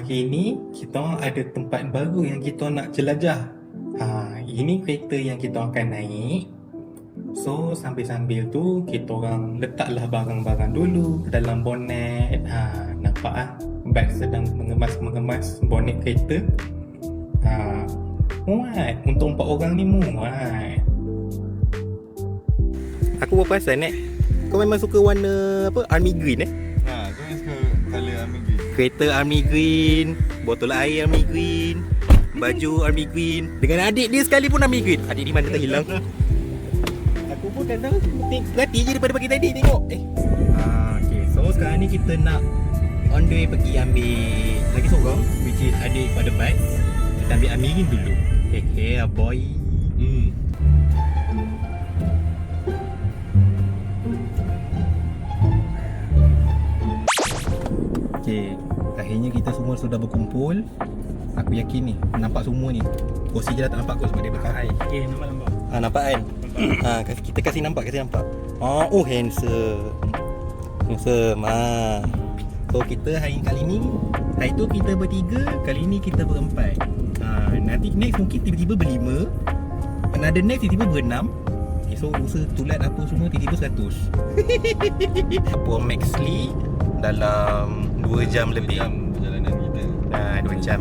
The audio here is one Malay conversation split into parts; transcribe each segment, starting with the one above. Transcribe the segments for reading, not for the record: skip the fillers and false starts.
Pagi ni kita ada tempat baru yang kita nak jelajah. Ini kereta yang kita akan naik. So sambil-sambil tu kita orang letaklah barang-barang dulu ke dalam bonet. Nampak Bag sedang mengemas bonet kereta. Muat untuk 4 orang ni muat. Aku berperasan kau memang suka warna apa? Army green Kau yang suka colour army green. Kereta army green, botol air army green, baju army green. Dengan adik dia sekali pun army green. Adik di mana tak hilang. Aku pun kadang perhati je daripada pagi tadi tengok. Okay, so sekarang ni kita nak on the way pergi ambil lagi seorang, which is adik pada bike. Kita ambil army green dulu. Hey boy. Okay, akhirnya kita semua sudah berkumpul. Aku yakin ni, nampak semua ni. Kursi je dah tak nampak kot sebab dia berkarai. Okay, nampak. Nampak kan? Kita kasih nampak. Oh, handsome. So kita hari kali ni, hari tu kita bertiga, kali ni kita berempat. Nanti next mungkin tiba-tiba berlima. Another next tiba-tiba berenam. So usaha tulat apa semua tiba-tiba 100. Apa Maxley dalam 2 jam lebih. 2 jam perjalanan kita. 2 jam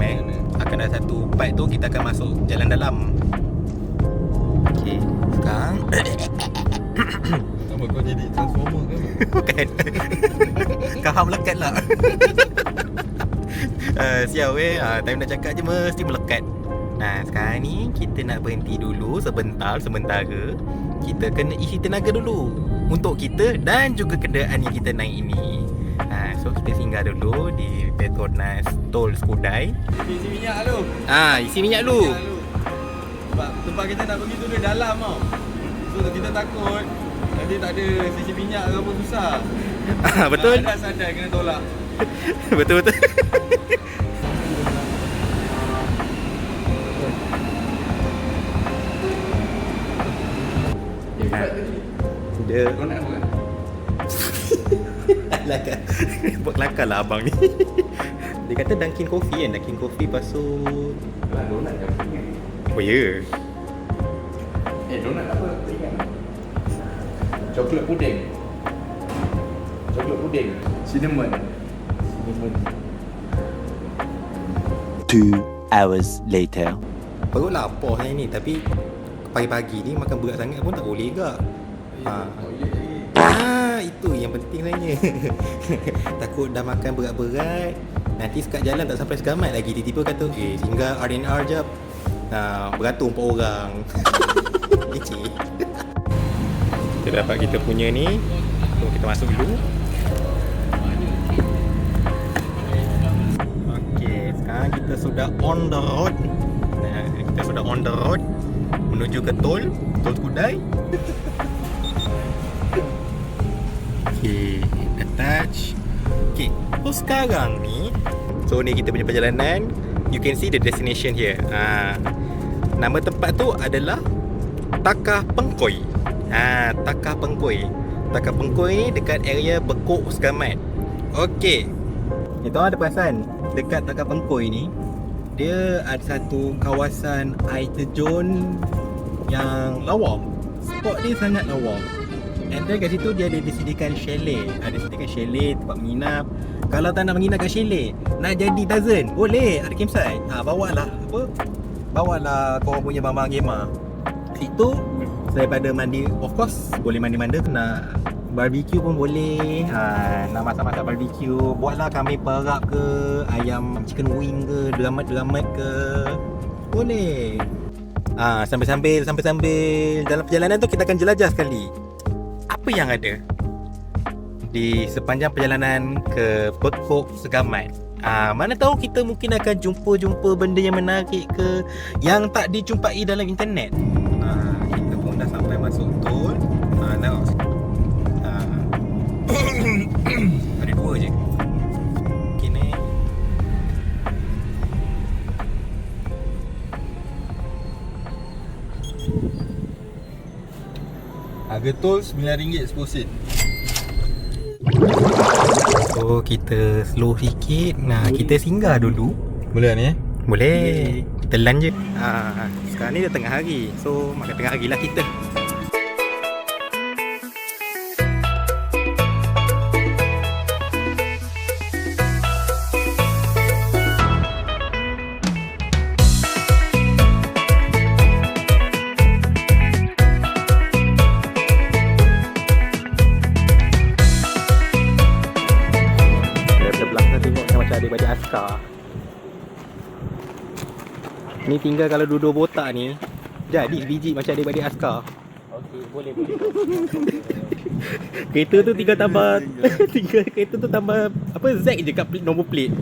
Akan ada satu bike tu kita akan masuk jalan dalam. Okay, sekarang Nama kau jadi transformer ke? bukan. Kau melekat lah. Sial time nak cakap je mesti melekat. Sekarang ni kita nak berhenti dulu sementara. Kita kena isi tenaga dulu untuk kita dan juga kenderaan yang kita naik ini. So kita singgah dulu di Petronas Tol Skudai. Isi minyak lu. Isi minyak dulu. Sebab tempat kita nak pergi tu dia dalam tau. So kita takut nanti tak ada isi minyak ke apa susah. Betul. Dah sadar kena tolak. Betul. Dia Kau nak apa? Kelakar. Buat kelakar lah abang ni. Dia kata Dunkin Coffee kan. Dunkin Coffee pasal Donat je aku ingat. oh ya. Donat apa aku ingat? Coklat puding. Cinnamon. 2 hours later. Perut lapar saya ni. Tapi pagi-pagi ni makan berat sangat pun tak boleh ke. Itu yang penting sebenarnya. Takut dah makan berat-berat, nanti sekat jalan tak sampai segamat lagi. Tiba-tiba kata singgah R&R jap. Beratur 4 orang. Kecil. Kita dapat kita punya ni. So kita masuk dulu. Okay, sekarang kita sudah on the road. Menuju ke Tol Skudai. Okay, attach. Okay, so sekarang ni, so ni kita punya perjalanan. You can see the destination here. Nama tempat tu adalah Takah Pengkoi. Takah Pengkoi ni dekat area Bekok Segamat. Okay, kita ada perasan dekat Takah Pengkoi ni, dia ada satu kawasan air terjun yang lawa. Spot dia sangat lawa. And then kat situ dia ada disediakan chalet. Tempat menginap. Kalau tak nak menginap kat chalet, nak jadi dozen, boleh, ada campsite. Bawalah korang punya barang gamma. Situ daripada mandi, of course boleh mandi-mandi, nak barbecue pun boleh. Nak masak-masak barbecue, buatlah kambing perap ke, ayam chicken wing ke, deramat ke, boleh. Sambil-sambil dalam perjalanan tu kita akan jelajah sekali apa yang ada di sepanjang perjalanan ke Bekok Segamat. Mana tahu kita mungkin akan jumpa benda yang menarik ke yang tak dijumpai dalam internet. Kita pun dah sampai masuk tol. Tengok. Ada 2 je. Kini Harga tol RM9 10 sen. So kita slow sikit. Nah, kita singgah dulu. Boleh ni? Boleh. Kita lan je. Sekarang ni dah tengah hari. So makan tengah hari lah kita. Daripada askar ni tinggal kalau dua-dua botak ni jadi biji macam daripada askar. Okey, boleh. Kereta tu tinggal tambah kereta tu tambah apa Z je kat nombor plate.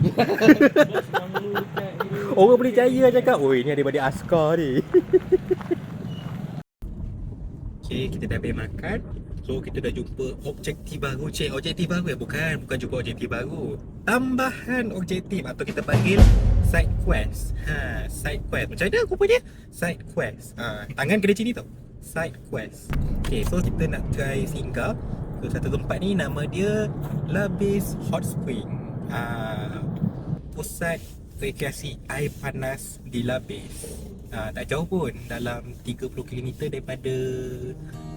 Orang boleh percaya cakap, "Oi, ni daripada askar ni." Okey, kita dah habis makan. So kita dah jumpa objektif baru. Objektif baru bukan jumpa objektif baru. Tambahan objektif atau kita panggil side quest. Side quest. Macam mana aku punya? Side quest. Tangan kena sini tau. Side quest. Okay, so kita nak try singgah ke satu tempat ni, nama dia Labis Hot Spring. Pusat rekreasi air panas di Labis. Tak jauh pun, dalam 30 km daripada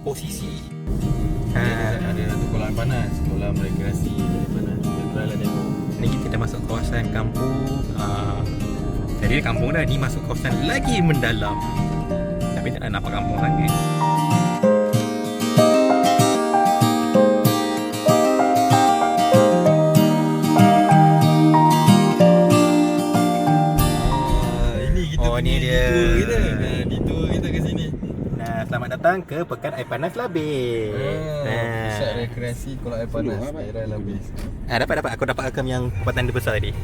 posisi. Ada satu kolam panas, kolam rekreasi air panas. Kita try lah tengok. Ni kita dah masuk kawasan kampung. Tadi dah kampung dah, ni masuk kawasan lagi mendalam. Tapi tak nak nampak kampung sangat. Ni dia. Detour kita ke sini. Nah, selamat datang ke Pekan Air Panas Labis. Pusat rekreasi kolam air panas daerah Labis. Dapat aku dapat rakam yang tempatan dia besar tadi.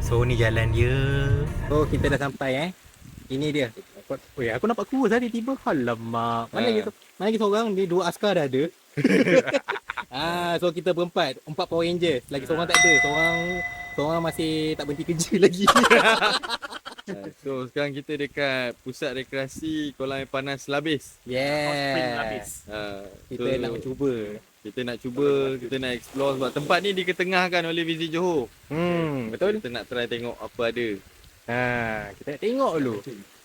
So ni jalan dia. So kita dah sampai Ini dia. Aku nampak kurus tadi tiba. Alamak. Mana lagi seorang ni, dua askar dah ada. So kita berempat, 4 Power Rangers. Lagi seorang tak ada. Seorang masih tak berhenti kerja lagi. So sekarang kita dekat pusat rekreasi kolam air panas Labis. Yes. Kita nak cuba. Kita nak explore sebab tempat ni diketengahkan oleh Visit Johor. Betul. Kita nak try tengok apa ada. Kita nak tengok dulu.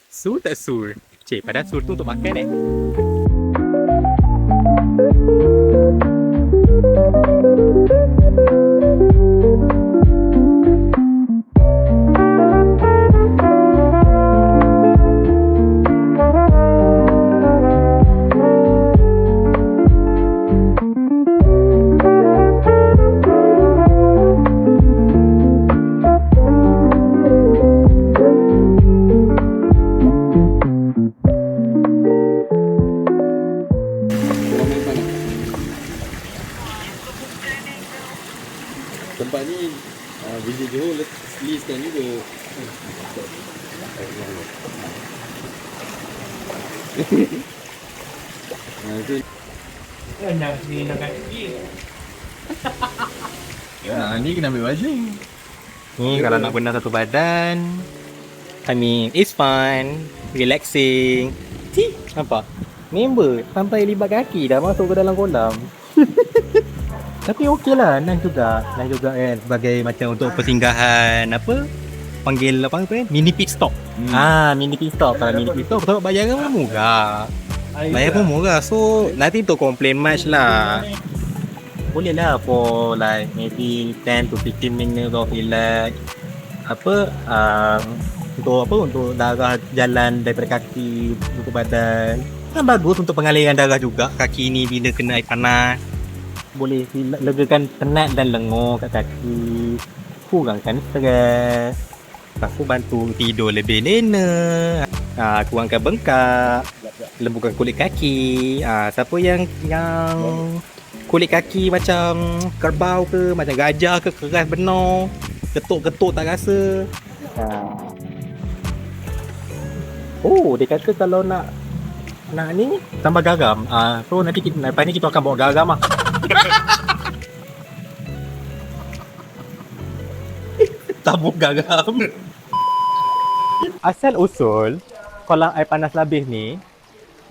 Sur tak sur? Padahal sur tu untuk makan Tempat ni Visit Johor listkan juga. Ni kena ambil baju. Ni kalau nak benar satu badan. I mean, it's fun, relaxing. Nampak? Member sampai libat kaki dah masuk ke dalam kolam. Tapi okey lah, nice juga kan, sebagai macam untuk persinggahan panggil mini pit stop. Mini pit stop. Kalau mini pit stop sebab bayaran pun murah. So nanti untuk complain much lah. Boleh lah for like maybe 10 to 15 minutes of relax. Untuk darah jalan daripada kaki ke badan. Kan bagus untuk pengaliran darah juga kaki ni bila kena air panas. Boleh legakan penat dan lengur kat kaki, kurangkan stres, aku bantu tidur lebih lena, kurangkan bengkak, lembutkan kulit kaki. Siapa yang kulit kaki macam kerbau ke, macam gajah ke, keras benar, ketuk-ketuk tak rasa. Dia kata kalau nak ni tambah garam. So nanti lepas ni kita akan bawa garam tabur garam. Asal usul kolam air panas Labis ni,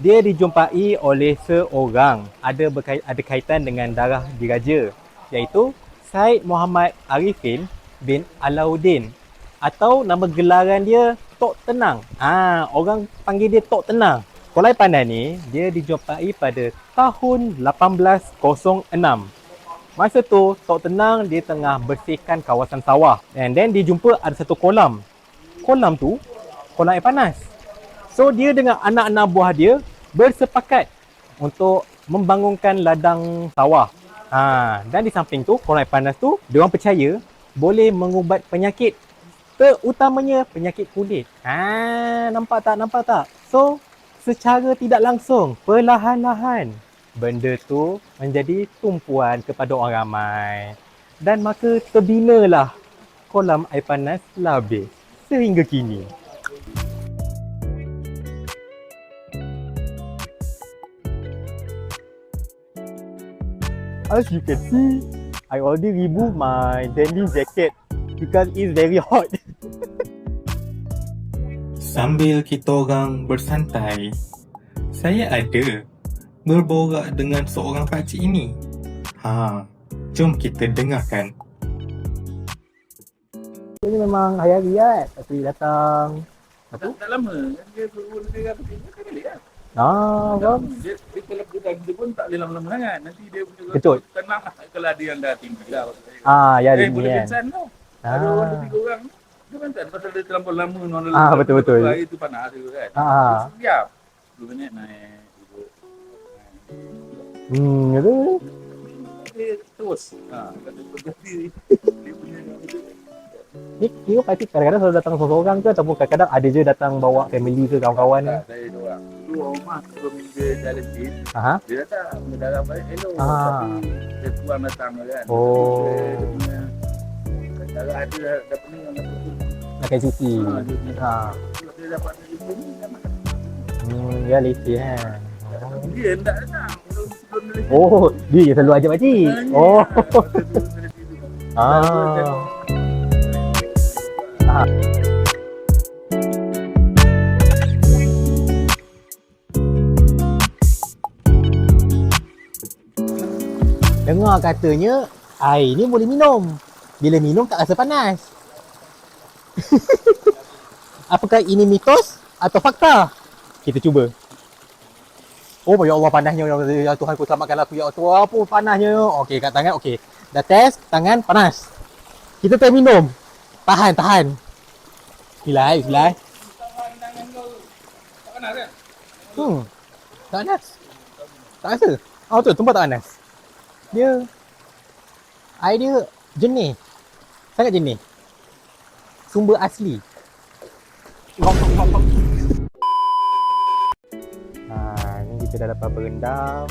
dia dijumpai oleh seorang ada kaitan dengan darah diraja, iaitu Syed Muhammad Arifin bin Alauddin, atau nama gelaran dia Tok Tenang. Orang panggil dia Tok Tenang. Kolai Pandan ni dia dijumpai pada tahun 1806. Masa tu Tok Tenang dia tengah bersihkan kawasan sawah, and then dia jumpa ada satu kolam. Kolam tu kolam air panas. So dia dengan anak-anak buah dia bersepakat untuk membangunkan ladang sawah. Dan di samping tu kolam air panas tu diorang percaya boleh mengubat penyakit, terutamanya penyakit kulit. Nampak tak? So secara tidak langsung, perlahan-lahan, benda tu menjadi tumpuan kepada orang ramai. Dan maka terbinalah kolam air panas Labis sehingga kini. As you can see, I already remove my denim jacket because it's very hot. Sambil kita orang bersantai, saya ada berborak dengan seorang pakcik ini. Jom kita dengarkan. Ini memang hari-hari kan? Pakcik datang. Tak lama. Dia berumur dia kan balik kan? Faham. Dia kalau dia pun tak boleh lama-lama sangat. Nanti dia punya Betul. tenang lah kalau ada yang dah tinggal. Ya dia ni boleh kan. pingsan tau. Ada orang 2-3 orang. Dia kan tak pasal dia terlampau lama. Betul-betul. Air tu panas dia kan. Sekejap. 2 minit naik. Gitu. Dia terus. Kata berganti. Dia punya Ni kira pakcik kadang-kadang selalu datang seorang ke, ataupun kadang-kadang ada je datang bawa family ke, kawan-kawan ni? Saya dua orang. Dua rumah sebelum minggu jalan tin. Dia datang. Dia datang balik. Hello. Tapi dia kurang datang kan. Dia punya cara ada dah pening dengan tu. Makan cuci. Dia dapat jumpa ni dah makan. Ya leceh kan. Dia tak datang. Sebelum Dia je selalu ajak pakcik. Dengar katanya air ni boleh minum. Bila minum tak rasa panas. Apakah ini mitos atau fakta? Kita cuba. Ya Allah, panasnya. Ya Tuhan, ku selamatkan aku. Ya Allah, apa panasnya. Okey, kat tangan. Okey. Dah test, tangan panas. Kita try minum. Tahan. Bismillah. tangan kau tak panas kan? Tak panas. Tak rasa. Betul, tumpah tak panas. Air dia jernih. Sangat jernih. Sumber asli. Ni kita dah dapat berendam.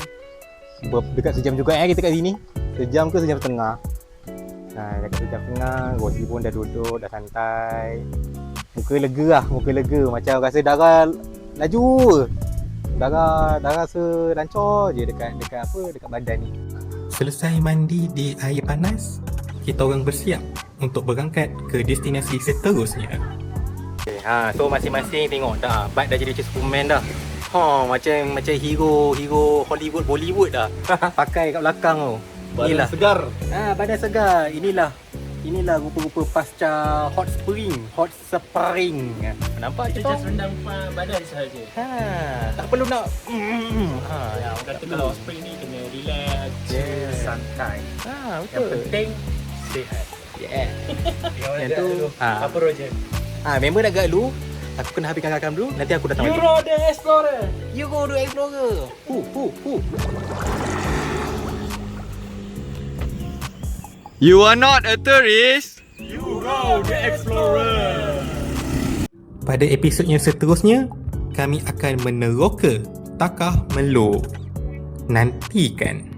Dekat sejam juga kita kat sini. Sejam ke sejam setengah. Dekat sejam setengah, Rosi pun dah duduk, dah santai. Muka lega. Macam rasa darah laju. Darah rasa lancar je dekat badan ni. Selesai mandi di air panas, kita orang bersiap untuk berangkat ke destinasi seterusnya. So masing-masing tengok dah, Bat dah jadi macam Superman dah. Macam hero Hollywood, Bollywood dah. Pakai kat belakang tu. Inilah segar. Badan segar. Inilah rupa-rupa pasca hot spring. Nampak Kita just rendam badan sahaja. Tak perlu nak Orang kata kalau spring ni kena relax, chill, santai. Yang betul. penting sihat. Yang tu Apa Roger? member dah agak dulu. Aku kena habiskan rakam dulu. Nanti aku datang lagi. Euro the Explorer. Euro the Explorer. You are not a tourist. Euro the Explorer. Pada episodnya seterusnya, kami akan meneroka Takah Melo. Nantikan.